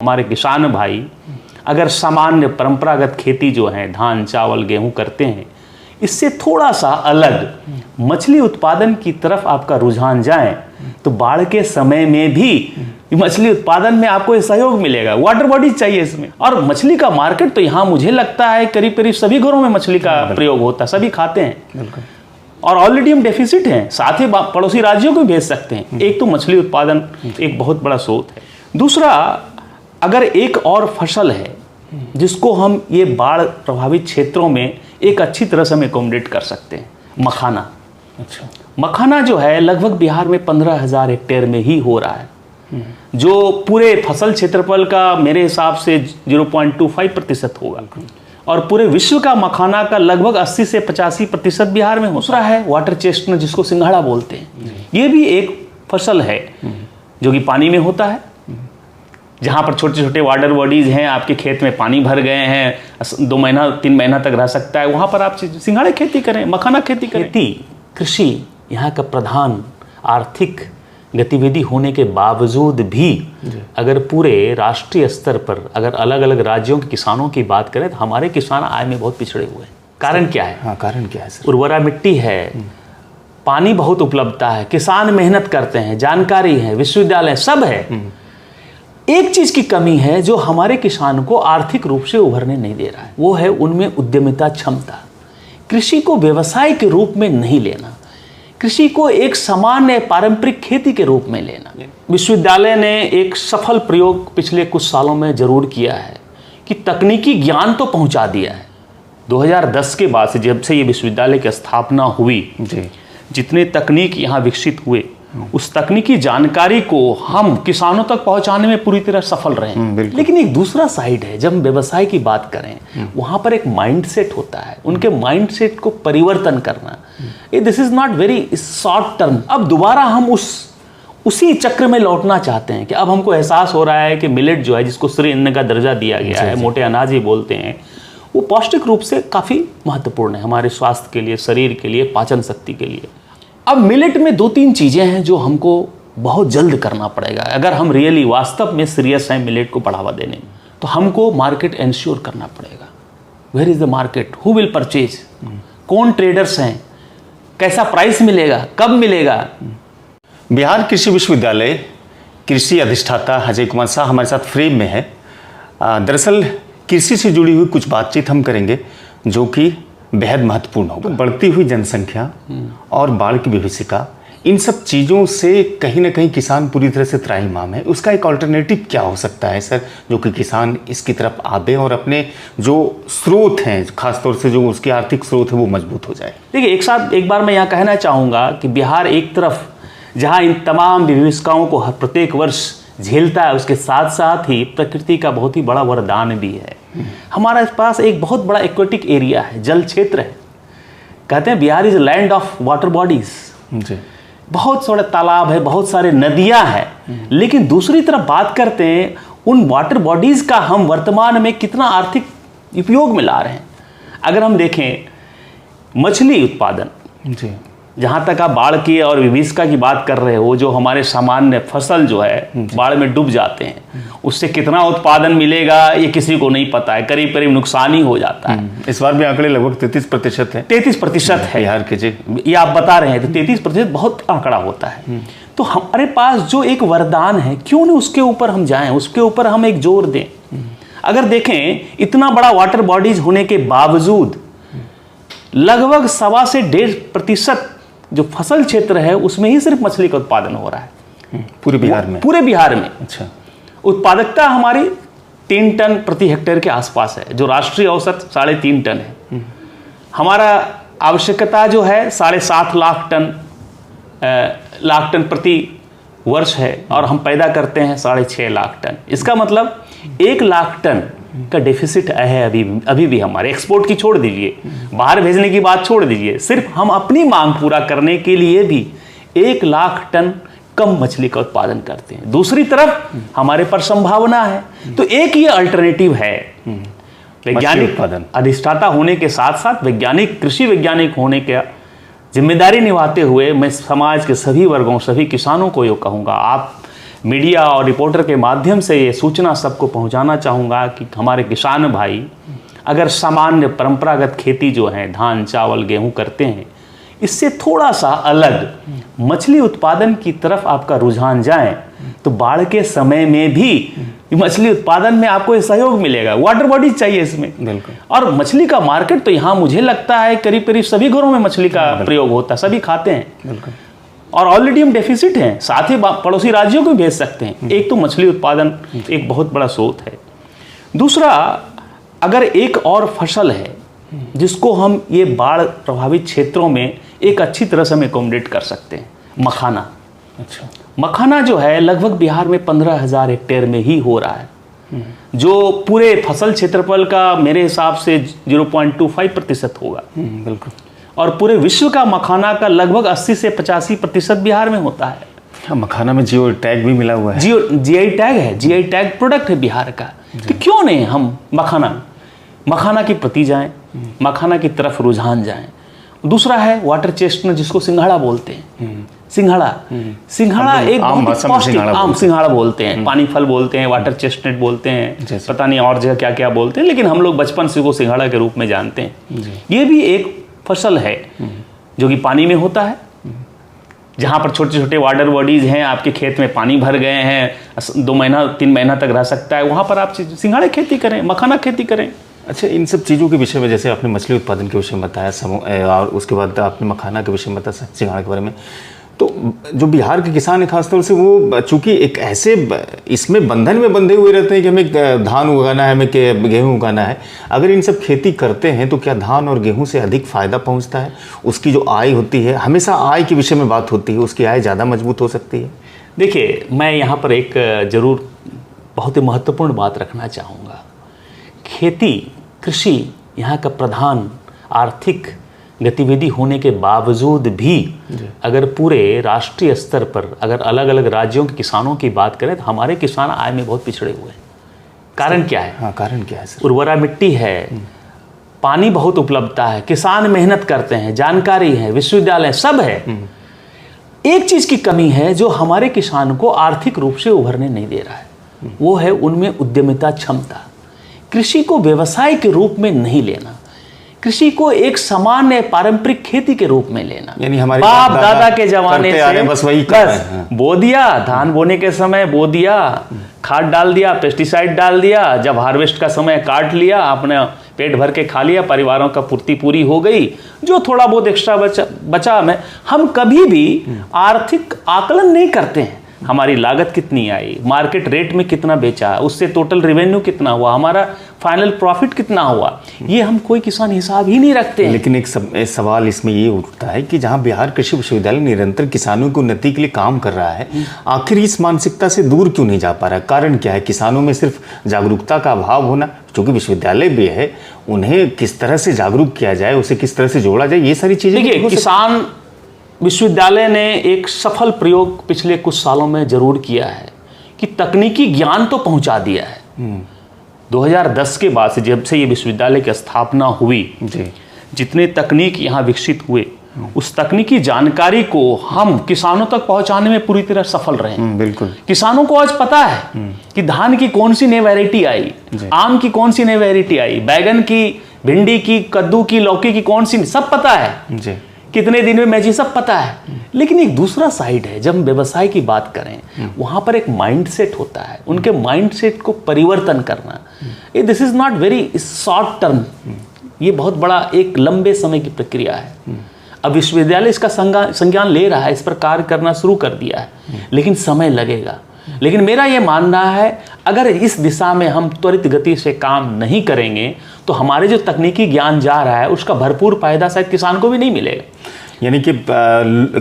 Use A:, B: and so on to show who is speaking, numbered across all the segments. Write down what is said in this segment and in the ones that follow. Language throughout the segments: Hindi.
A: हमारे किसान भाई अगर सामान्य परंपरागत खेती जो है धान चावल गेहूं करते हैं, इससे थोड़ा सा अलग मछली उत्पादन की तरफ आपका रुझान जाए तो बाढ़ के समय में भी मछली उत्पादन में आपको सहयोग मिलेगा। वाटर बॉडीज चाहिए इसमें, और मछली का मार्केट तो यहाँ मुझे लगता है करीब करीब सभी घरों में मछली का प्रयोग होता है, सभी खाते हैं और ऑलरेडी हम डेफिसिट हैं, साथ ही पड़ोसी राज्यों को भेज सकते हैं। एक तो मछली उत्पादन एक बहुत बड़ा स्रोत है। दूसरा, अगर एक और फसल है जिसको हम ये बाढ़ प्रभावित क्षेत्रों में एक अच्छी तरह से हम एकोमोडेट कर सकते हैं, मखाना। अच्छा, मखाना जो है लगभग बिहार में 15,000 हेक्टेयर में ही हो रहा है, जो पूरे फसल क्षेत्रफल का मेरे हिसाब से 0.25% होगा, और पूरे विश्व का मखाना का लगभग 80 से 85% बिहार में होता है। वाटर चेस्टनट जिसको सिंघाड़ा बोलते हैं, ये भी एक फसल है जो कि पानी में होता है, जहाँ पर छोटे छोटे वाटर बॉडीज हैं, आपके खेत में पानी भर गए हैं, 2 महीना 3 महीना तक रह सकता है, वहाँ पर आप सिंघाड़ा खेती करें, मखाना खेती करें। खेती कृषि यहाँ का प्रधान आर्थिक गतिविधि होने के बावजूद भी अगर पूरे राष्ट्रीय स्तर पर अगर अलग अलग राज्यों के किसानों की बात करें तो हमारे किसान आय में बहुत पिछड़े हुए हैं। कारण क्या है? हाँ, कारण क्या है सर? उर्वरा मिट्टी है, पानी बहुत उपलब्धता है, किसान मेहनत करते हैं, जानकारी है, विश्वविद्यालय सब है। एक चीज की कमी है जो हमारे किसान को आर्थिक रूप से उभरने नहीं दे रहा है, वो है उनमें उद्यमिता क्षमता। कृषि को व्यवसाय के रूप में नहीं लेना, कृषि को एक सामान्य पारंपरिक खेती के रूप में लेना। विश्वविद्यालय ने एक सफल प्रयोग पिछले कुछ सालों में जरूर किया है कि तकनीकी ज्ञान तो पहुंचा दिया है। 2010 के बाद से जब से ये विश्वविद्यालय की स्थापना हुई, जितने तकनीक यहाँ विकसित हुए, उस तकनीकी जानकारी को हम किसानों तक पहुंचाने में पूरी तरह सफल रहे हैं। लेकिन एक दूसरा साइड है, जब हम व्यवसाय की बात करें वहां पर एक माइंडसेट होता है, उनके माइंडसेट को परिवर्तन करना। This is not very short term. अब दोबारा हम उसी चक्र में लौटना चाहते हैं कि अब हमको एहसास हो रहा है कि मिलेट जो है, जिसको श्री अन्न का दर्जा दिया गया है, मोटे अनाज ही बोलते हैं, वो पौष्टिक रूप से काफी महत्वपूर्ण है हमारे स्वास्थ्य के लिए, शरीर के लिए, पाचन शक्ति के लिए। अब मिलेट में 2-3 चीज़ें हैं जो हमको बहुत जल्द करना पड़ेगा अगर हम रियली वास्तव में सीरियस हैं मिलेट को बढ़ावा देने में। तो हमको मार्केट एंश्योर करना पड़ेगा। Where is the market, who will purchase, कौन ट्रेडर्स हैं, कैसा प्राइस मिलेगा, कब मिलेगा।
B: बिहार कृषि विश्वविद्यालय कृषि अधिष्ठाता अजय कुमार शाह हमारे साथ फ्रेम में है। दरअसल कृषि से जुड़ी हुई कुछ बातचीत हम करेंगे जो कि बेहद महत्वपूर्ण होगा। तो बढ़ती हुई जनसंख्या और बाढ़ की विभीषिका, इन सब चीज़ों से कहीं ना कहीं किसान पूरी तरह से त्राहिमाम है। उसका एक ऑल्टरनेटिव क्या हो सकता है सर, जो कि किसान इसकी तरफ आवे और अपने जो स्रोत हैं, खासतौर से जो उसके आर्थिक स्रोत है, वो मजबूत हो जाए।
A: देखिए, एक बार मैं यहाँ कहना चाहूँगा कि बिहार एक तरफ जहाँ इन तमाम विभीषिकाओं को प्रत्येक वर्ष झेलता है, उसके साथ साथ ही प्रकृति का बहुत ही बड़ा वरदान भी है। हमारे पास एक बहुत बड़ा एक्वेटिक एरिया है, जल क्षेत्र है। कहते हैं Bihar is land of water bodies. बहुत सारे तालाब है, बहुत सारे नदियां हैं, लेकिन दूसरी तरफ बात करते हैं उन वाटर बॉडीज का हम वर्तमान में कितना आर्थिक उपयोग में ला रहे हैं। अगर हम देखें मछली उत्पादन, जहाँ तक आप बाढ़ की और विभीषिका की बात कर रहे हो, जो हमारे सामान्य फसल जो है बाढ़ में डूब जाते हैं, उससे कितना उत्पादन मिलेगा ये किसी को नहीं पता है, करीब करीब नुकसान ही हो जाता है।
B: इस बार भी आंकड़े लगभग 33% है।
A: 33% है
B: बिहार के, जी
A: ये आप बता रहे हैं, तो 33% बहुत आंकड़ा होता है। तो हमारे पास जो एक वरदान है, क्यों नहीं उसके ऊपर हम जाएं, उसके ऊपर हम एक जोर दें। अगर देखें इतना बड़ा वाटर बॉडीज होने के बावजूद लगभग 1.25 से 1.5% जो फसल क्षेत्र है उसमें ही सिर्फ मछली का उत्पादन हो रहा है
B: पूरे बिहार में।
A: पूरे बिहार में।
B: अच्छा, उत्पादकता
A: हमारी 3 टन प्रति हेक्टेयर के आसपास है, जो राष्ट्रीय औसत 3.5 टन है। हमारा आवश्यकता जो है 7.5 लाख टन प्रति वर्ष है, और हम पैदा करते हैं 6.5 लाख टन। इसका मतलब 1 लाख टन का डेफिसिट है अभी भी हमारे। एक्सपोर्ट की छोड़ दीजिए, बाहर भेजने की बात छोड़ दीजिए, सिर्फ हम अपनी मांग पूरा करने के लिए भी 1 लाख टन कम मछली का उत्पादन करते हैं। दूसरी तरफ हमारे पर संभावना है, तो एक ये अल्टरनेटिव है। वैज्ञानिक अधिष्ठाता होने के साथ साथ वैज्ञानिक, कृषि वैज्ञानिक होने के जिम्मेदारी निभाते हुए मैं समाज के सभी वर्गों, सभी किसानों को ये कहूँगा, आप मीडिया और रिपोर्टर के माध्यम से ये सूचना सबको पहुंचाना चाहूँगा कि हमारे किसान भाई अगर सामान्य परंपरागत खेती जो है धान चावल गेहूं करते हैं, इससे थोड़ा सा अलग मछली उत्पादन की तरफ आपका रुझान जाए तो बाढ़ के समय में भी मछली उत्पादन में आपको सहयोग मिलेगा। वाटर बॉडीज चाहिए इसमें,
B: बिल्कुल।
A: और मछली का मार्केट तो यहाँ मुझे लगता है करीब करीब सभी घरों में मछली का प्रयोग होता है, सभी खाते हैं,
B: बिल्कुल।
A: और ऑलरेडी हम डेफिसिट हैं, साथ ही पड़ोसी राज्यों को भेज सकते हैं। एक तो मछली उत्पादन एक बहुत बड़ा स्रोत है। दूसरा, अगर एक और फसल है जिसको हम ये बाढ़ प्रभावित क्षेत्रों में एक अच्छी तरह से हम एकोमोडेट कर सकते हैं, मखाना।
B: अच्छा।
A: मखाना जो है लगभग बिहार में 15,000 हेक्टेयर में ही हो रहा है, जो पूरे फसल क्षेत्रफल का मेरे हिसाब से 0.25% होगा।
B: बिल्कुल।
A: और पूरे विश्व का मखाना का लगभग 80 से 85% बिहार में होता है।
B: हाँ, मखाना में जियो टैग भी मिला हुआ है।
A: जीआई टैग है, जीआई टैग प्रोडक्ट है बिहार का। तो क्यों नहीं हम मखाना के प्रति जाएं, मखाना की तरफ रुझान जाएं। दूसरा है वाटर चेस्टनट, जिसको सिंघाड़ा बोलते हैं। सिंघाड़ा एक बहुत ही पौष्टिक आम सिंघाड़ा बोलते हैं, पानी फल बोलते हैं, वाटर चेस्टनट बोलते हैं, पता नहीं और जगह क्या क्या बोलते हैं, लेकिन हम लोग बचपन से वो सिंघाड़ा के रूप में जानते हैं। ये भी एक फसल है जो कि पानी में होता है, जहाँ पर छोटे छोटे वाटर बॉडीज हैं, आपके खेत में पानी भर गए हैं, 2 महीना 3 महीना तक रह सकता है, वहाँ पर आप सिंघाड़े खेती करें, मखाना खेती करें।
B: अच्छा, इन सब चीज़ों के विषय में जैसे आपने मछली उत्पादन के विषय में बताया और उसके बाद आपने मखाना के विषय में बताया, सिंघाड़ा के बारे में, तो जो बिहार के किसान है खासतौर से वो चूंकि एक ऐसे इसमें बंधन में बंधे हुए रहते हैं कि हमें धान उगाना है, हमें गेहूं उगाना है। अगर इन सब खेती करते हैं तो क्या धान और गेहूं से अधिक फ़ायदा पहुंचता है? उसकी जो आय होती है, हमेशा आय के विषय में बात होती है, उसकी आय ज़्यादा मजबूत हो सकती है।
A: देखिए, मैं यहाँ पर एक ज़रूर बहुत ही महत्वपूर्ण बात रखना चाहूँगा। खेती, कृषि यहाँ का प्रधान आर्थिक गतिविधि होने के बावजूद भी अगर पूरे राष्ट्रीय स्तर पर अगर अलग अलग राज्यों के किसानों की बात करें तो हमारे किसान आय में बहुत पिछड़े हुए हैं। कारण क्या है?
B: हाँ, कारण क्या है सर?
A: उर्वरा मिट्टी है, पानी बहुत उपलब्धता है, किसान मेहनत करते हैं, जानकारी है, विश्वविद्यालय सब है। एक चीज़ की कमी है जो हमारे किसान को आर्थिक रूप से उभरने नहीं दे रहा है, वो है उनमें उद्यमिता क्षमता। कृषि को व्यवसाय के रूप में नहीं लेना, कृषि को एक सामान्य पारंपरिक खेती के रूप में लेना।
B: यानी हमारे
A: बाप दादा के जमाने से
B: बस वही
A: बो दिया, धान बोने के समय बो दिया, खाद डाल दिया, पेस्टिसाइड डाल दिया, जब हार्वेस्ट का समय काट लिया, आपने पेट भर के खा लिया, परिवारों का पूर्ति पूरी हो गई, जो थोड़ा बहुत एक्स्ट्रा बचा में हम कभी भी आर्थिक आकलन नहीं करते हैं। हमारी लागत कितनी आई, मार्केट रेट में कितना बेचा, उससे टोटल रेवेन्यू कितना हुआ, हमारा फाइनल प्रॉफिट कितना हुआ, ये हम कोई किसान हिसाब ही नहीं रखते हैं।
B: लेकिन एक सवाल इसमें ये उठता है कि जहाँ बिहार कृषि विश्वविद्यालय निरंतर किसानों की उन्नति के लिए काम कर रहा है, आखिर इस मानसिकता से दूर क्यों नहीं जा पा रहा है? कारण क्या है? किसानों में सिर्फ जागरूकता का अभाव होना, क्योंकि विश्वविद्यालय भी है, उन्हें किस तरह से जागरूक किया जाए, उसे किस तरह से जोड़ा जाए, ये सारी चीज़ें।
A: देखिए, किसान विश्वविद्यालय ने एक सफल प्रयोग पिछले कुछ सालों में जरूर किया है कि तकनीकी ज्ञान तो पहुंचा दिया है। 2010 के बाद से जब से ये विश्वविद्यालय की स्थापना हुई, जितने तकनीक यहाँ विकसित हुए, उस तकनीकी जानकारी को हम किसानों तक पहुंचाने में पूरी तरह सफल रहे।
B: बिल्कुल।
A: किसानों को आज पता है कि धान की कौन सी नई वैरायटी आई, आम की कौन सी नई वैरायटी आई, बैगन की, भिंडी की, कद्दू की, लौकी की कौन सी, सब पता है जी। कितने दिन में मैच, सब पता है। लेकिन एक दूसरा साइड है, जब हम व्यवसाय की बात करें, वहां पर एक माइंडसेट होता है, उनके माइंडसेट को परिवर्तन करना। This is not very short term, ये बहुत बड़ा एक लंबे समय की प्रक्रिया है। अब विश्वविद्यालय इसका संज्ञान ले रहा है, इस पर कार्य करना शुरू कर दिया है, लेकिन समय लगेगा। लेकिन मेरा ये मानना है, अगर इस दिशा में हम त्वरित गति से काम नहीं करेंगे तो हमारे जो तकनीकी ज्ञान जा रहा है उसका भरपूर फायदा शायद किसान को भी नहीं मिलेगा।
B: यानी कि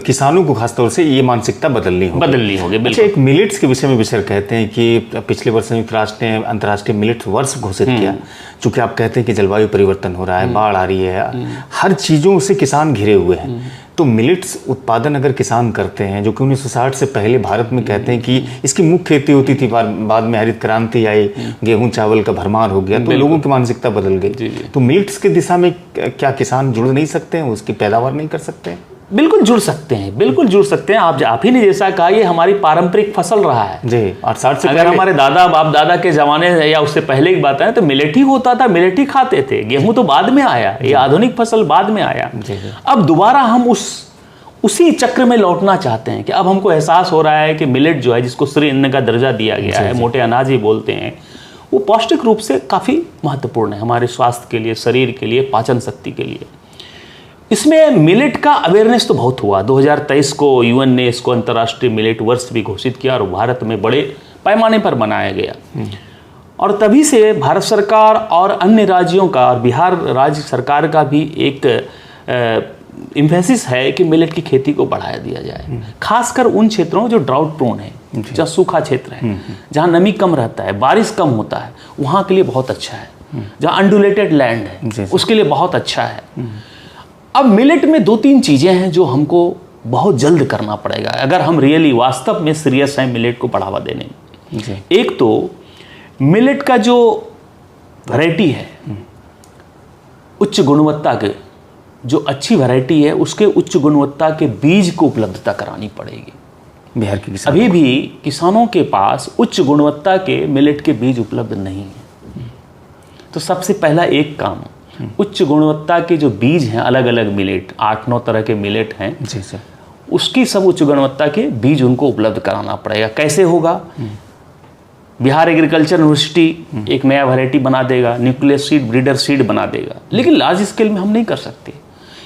B: किसानों को खासतौर से ये मानसिकता बदलनी होगी।
A: बिल्कुल।
B: अच्छा, एक मिलेट्स के विषय में विचार कहते हैं कि पिछले वर्ष संयुक्त राष्ट्र ने अंतर्राष्ट्रीय मिलेट्स वर्ष घोषित किया, चूँकि आप कहते हैं कि जलवायु परिवर्तन हो रहा है, बाढ़ आ रही है, हर चीज़ों से किसान घिरे हुए हैं। तो मिलेट्स उत्पादन अगर किसान करते हैं, जो कि 1960 से पहले भारत में कहते हैं कि इसकी मुख्य खेती होती थी, बाद में हरित क्रांति आई, गेहूं चावल का भरमार हो गया, तो लोगों की मानसिकता बदल गई। तो मिलेट्स की दिशा में क्या किसान जुड़ नहीं सकते हैं, उसकी पैदावार नहीं कर सकते हैं?
A: बिल्कुल जुड़ सकते हैं, बिल्कुल जुड़ सकते हैं। आप ही ने जैसा कहा, ये हमारी पारंपरिक फसल रहा है
B: जी। और 60 से
A: अगर हमारे दादा बाप दादा के जमाने या उससे पहले की बात है तो मिलेट ही होता था, मिलेट ही खाते थे। गेहूं तो बाद में आया, ये आधुनिक फसल बाद में आया। अब दोबारा हम उसी चक्र में लौटना चाहते हैं कि अब हमको एहसास हो रहा है कि मिलेट जो है, जिसको श्री अन्न का दर्जा दिया गया है, मोटे अनाज ही बोलते हैं, वो पौष्टिक रूप से काफ़ी महत्वपूर्ण है हमारे स्वास्थ्य के लिए, शरीर के लिए, पाचन शक्ति के लिए। इसमें मिलेट का अवेयरनेस तो बहुत हुआ। 2023 को यूएन ने इसको अंतर्राष्ट्रीय मिलेट वर्ष भी घोषित किया और भारत में बड़े पैमाने पर मनाया गया। और तभी से भारत सरकार और अन्य राज्यों का और बिहार राज्य सरकार का भी एक एम्फेसिस है कि मिलेट की खेती को बढ़ाया दिया जाए, खासकर उन क्षेत्रों जो ड्राउट प्रोन है, जहाँ सूखा क्षेत्र है, जहाँ नमी कम रहता है, बारिश कम होता है, वहाँ के लिए बहुत अच्छा है। जहाँ अंडुलेटेड लैंड है उसके लिए बहुत अच्छा है। अब मिलेट में 2-3 चीज़ें हैं जो हमको बहुत जल्द करना पड़ेगा अगर हम रियली वास्तव में सीरियस हैं मिलेट को बढ़ावा देने में। एक तो मिलेट का जो वैरायटी है, उच्च गुणवत्ता के, जो अच्छी वैरायटी है उसके उच्च गुणवत्ता के बीज को उपलब्धता करानी पड़ेगी।
B: बिहार के किसान
A: अभी भी किसानों के पास उच्च गुणवत्ता के मिलेट के बीज उपलब्ध नहीं है। तो सबसे पहला एक काम, उच्च गुणवत्ता के जो बीज हैं, अलग अलग मिलेट, 8-9 तरह के मिलेट हैं
B: जी सर,
A: उसकी सब उच्च गुणवत्ता के बीज उनको उपलब्ध कराना पड़ेगा। कैसे होगा? बिहार एग्रीकल्चर यूनिवर्सिटी एक नया वैरायटी बना देगा, न्यूक्लियस सीड, ब्रीडर सीड बना देगा, लेकिन लार्ज स्केल में हम नहीं कर सकते।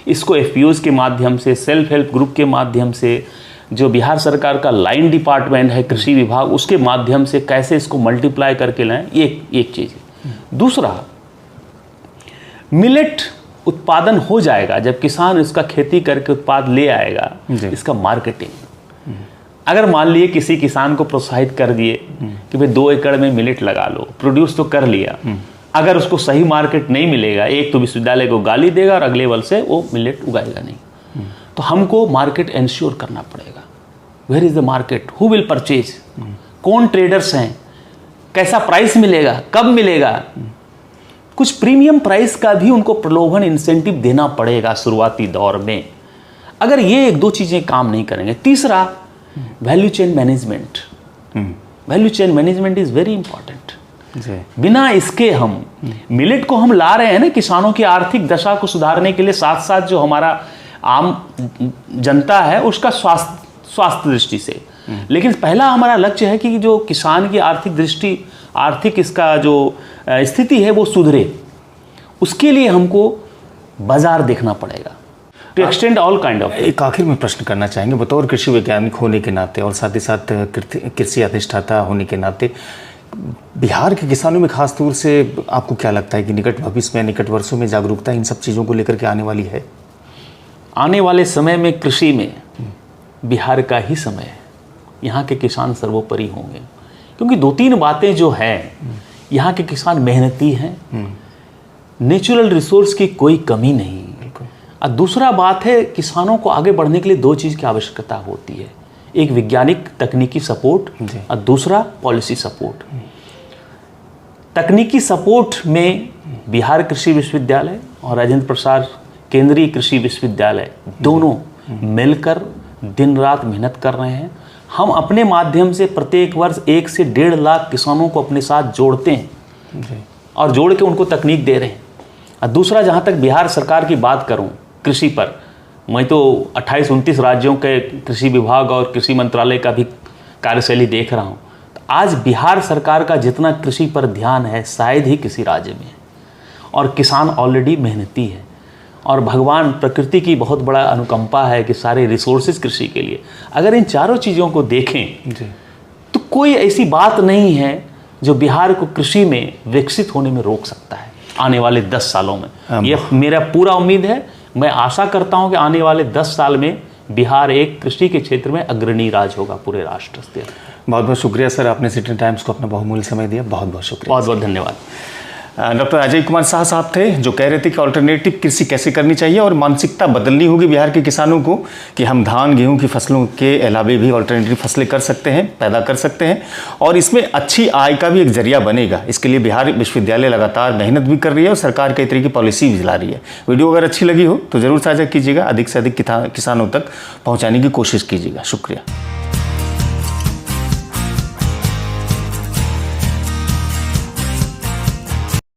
A: इसको एफपीओज के माध्यम से, सेल्फ हेल्प ग्रुप के माध्यम से, जो बिहार सरकार का लाइन डिपार्टमेंट है कृषि विभाग, उसके माध्यम से कैसे इसको मल्टीप्लाई करके लाएं, ये एक चीज़ है। दूसरा, मिलेट उत्पादन हो जाएगा जब किसान इसका खेती करके उत्पाद ले आएगा, इसका मार्केटिंग। अगर मान लिए किसी किसान को प्रोत्साहित कर दिए कि भाई 2 एकड़ में मिलेट लगा लो, प्रोड्यूस तो कर लिया, अगर उसको सही मार्केट नहीं मिलेगा, एक तो विश्वविद्यालय को गाली देगा और अगले वर्ष से वो मिलेट उगाएगा नहीं। तो हमको मार्केट एंश्योर करना पड़ेगा। Where is the market, who will purchase, कौन ट्रेडर्स हैं, कैसा प्राइस मिलेगा, कब मिलेगा, कुछ प्रीमियम प्राइस का भी उनको प्रलोभन इंसेंटिव देना पड़ेगा शुरुआती दौर में। अगर ये 1-2 चीज़ें काम नहीं करेंगे। तीसरा, value chain management. Value chain management is very important. बिना इसके हम मिलेट को हम ला रहे हैं ना किसानों की आर्थिक दशा को सुधारने के लिए, साथ साथ जो हमारा आम जनता है उसका स्वास्थ्य दृष्टि से, लेकिन पहला हमारा लक्ष्य है कि जो किसान की आर्थिक इसका जो स्थिति है वो सुधरे। उसके लिए हमको बाजार देखना पड़ेगा, to extend all kind of.
B: एक आखिर में प्रश्न करना चाहेंगे, बतौर कृषि वैज्ञानिक होने के नाते और साथ ही साथ कृषि अधिष्ठाता होने के नाते, बिहार के किसानों में खास तौर से आपको क्या लगता है कि निकट भविष्य में, निकट वर्षों में जागरूकता इन सब चीज़ों को लेकर के आने वाली है?
A: आने वाले समय में कृषि में बिहार का ही समय है। यहाँ के किसान सर्वोपरि होंगे, क्योंकि 2-3 बातें जो हैं, यहाँ के किसान मेहनती हैं, नेचुरल रिसोर्स की कोई कमी नहीं। और दूसरा बात है, किसानों को आगे बढ़ने के लिए 2 चीज़ की आवश्यकता होती है, एक वैज्ञानिक तकनीकी सपोर्ट और दूसरा पॉलिसी सपोर्ट। तकनीकी सपोर्ट में बिहार कृषि विश्वविद्यालय और राजेंद्र प्रसाद केंद्रीय कृषि विश्वविद्यालय दोनों मिलकर दिन रात मेहनत कर रहे हैं। हम अपने माध्यम से प्रत्येक वर्ष 1 से 1.5 लाख किसानों को अपने साथ जोड़ते हैं और जोड़ के उनको तकनीक दे रहे हैं। और दूसरा, जहाँ तक बिहार सरकार की बात करूँ कृषि पर, मैं तो 28-29 राज्यों के कृषि विभाग और कृषि मंत्रालय का भी कार्यशैली देख रहा हूँ। तो आज बिहार सरकार का जितना कृषि पर ध्यान है शायद ही किसी राज्य में है, और किसान ऑलरेडी मेहनती है, और भगवान प्रकृति की बहुत बड़ा अनुकंपा है कि सारे रिसोर्सेज कृषि के लिए। अगर इन चारों चीज़ों को देखें तो कोई ऐसी बात नहीं है जो बिहार को कृषि में विकसित होने में रोक सकता है आने वाले 10 सालों में। ये मेरा पूरा उम्मीद है। मैं आशा करता हूं कि आने वाले 10 साल में बिहार एक कृषि के क्षेत्र में अग्रणी राज्य होगा पूरे राष्ट्र स्तर।
B: बहुत बहुत शुक्रिया सर, आपने सिटी टाइम्स को अपना बहुमूल्य समय दिया। बहुत बहुत शुक्रिया।
A: बहुत बहुत धन्यवाद।
B: डॉक्टर अजय कुमार शाह साहब थे जो कह रहे थे कि ऑल्टरनेटिव कृषि कैसे करनी चाहिए और मानसिकता बदलनी होगी बिहार के किसानों को कि हम धान गेहूं की फसलों के अलावे भी ऑल्टरनेटिव फसलें कर सकते हैं, पैदा कर सकते हैं और इसमें अच्छी आय का भी एक जरिया बनेगा। इसके लिए बिहार विश्वविद्यालय लगातार मेहनत भी कर रही है और सरकार कई तरह की पॉलिसी भी ला रही है। वीडियो अगर अच्छी लगी हो तो ज़रूर साझा कीजिएगा, अधिक से अधिक किसानों तक पहुँचाने की कोशिश कीजिएगा। शुक्रिया।